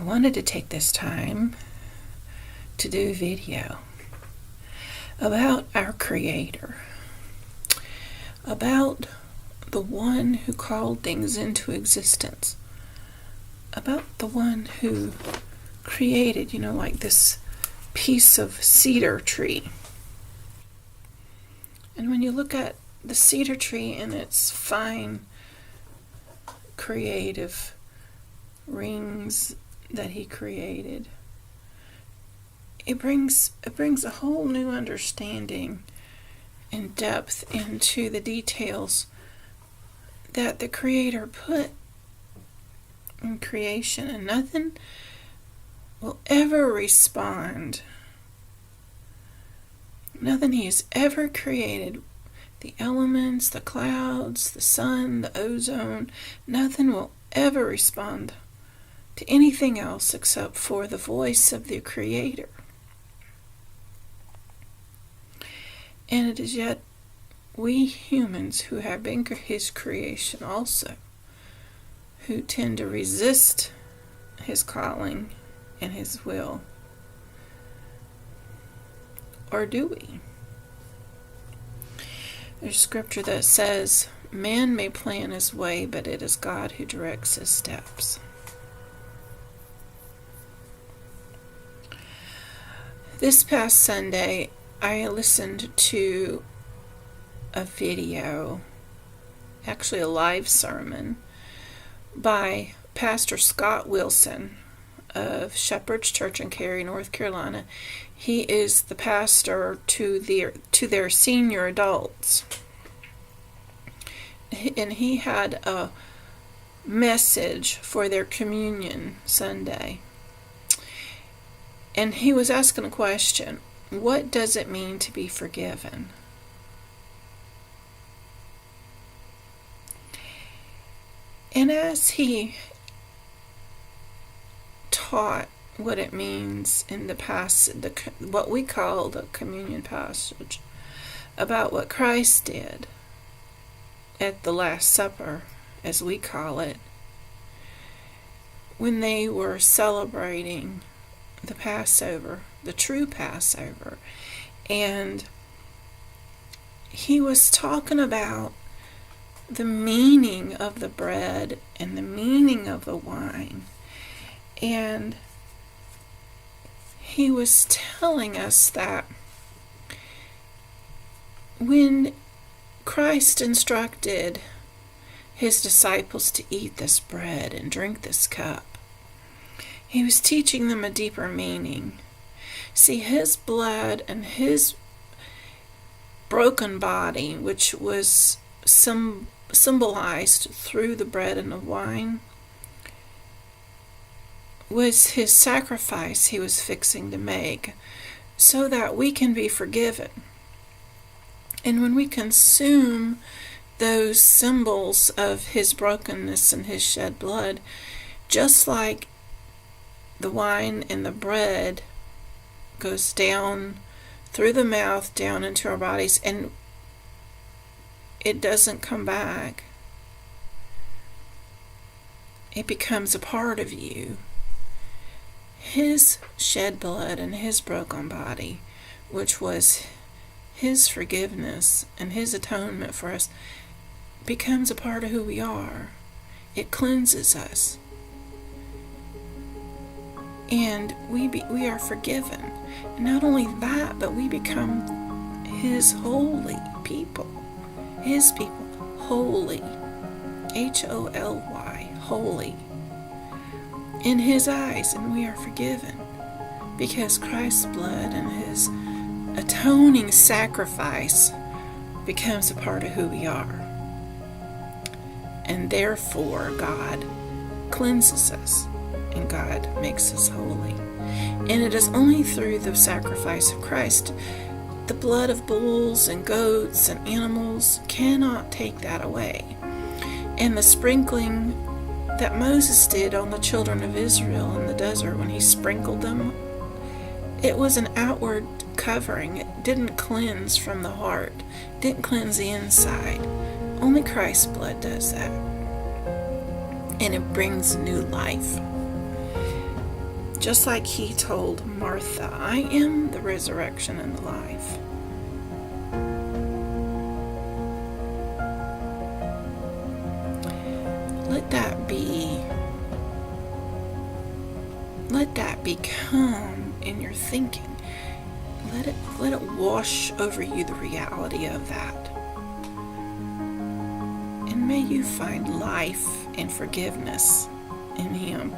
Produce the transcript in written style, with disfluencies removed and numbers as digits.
I wanted to take this time to do a video about our Creator, about the one who called things into existence, about the one who created, like this piece of cedar tree. And when you look at the cedar tree and its fine creative rings that he created, it brings a whole new understanding and depth into the details that the Creator put in creation, and nothing will ever respond. Nothing he has ever created, the elements, the clouds, the sun, the ozone, nothing will ever respond to anything else except for the voice of the Creator. And it is yet we humans who have been his creation also, who tend to resist his calling and his will. Or do we? There's scripture that says, man may plan his way, but it is God who directs his steps. This past Sunday, I listened to a video, actually a live sermon, by Pastor Scott Wilson of Shepherd's Church in Cary, North Carolina. He is the pastor to their senior adults. And he had a message for their communion Sunday. And he was asking a question: what does it mean to be forgiven? And as he taught what it means in the passage, what we call the communion passage, about what Christ did at the Last Supper, as we call it, when they were celebrating the Passover, the true Passover. And he was talking about the meaning of the bread and the meaning of the wine. And he was telling us that when Christ instructed his disciples to eat this bread and drink this cup, he was teaching them a deeper meaning. See, his blood and his broken body, which was symbolized through the bread and the wine, was his sacrifice he was fixing to make so that we can be forgiven. And when we consume those symbols of his brokenness and his shed blood, just like the wine and the bread goes down through the mouth, down into our bodies, and it doesn't come back. It becomes a part of you. His shed blood and his broken body, which was his forgiveness and his atonement for us, becomes a part of who we are. It cleanses us. And we are forgiven. And not only that, but we become his holy people. His people, holy. Holy. Holy. In his eyes, and we are forgiven. Because Christ's blood and his atoning sacrifice becomes a part of who we are. And therefore, God cleanses us. And God makes us holy. And it is only through the sacrifice of Christ. The blood of bulls and goats and animals cannot take that away. And the sprinkling that Moses did on the children of Israel in the desert, when he sprinkled them, it was an outward covering. It didn't cleanse from the heart. It didn't cleanse the inside. Only Christ's blood does that. And it brings new life. Just like he told Martha, I am the resurrection and the life. Let that become in your thinking. Let it wash over you, the reality of that. And may you find life and forgiveness in him.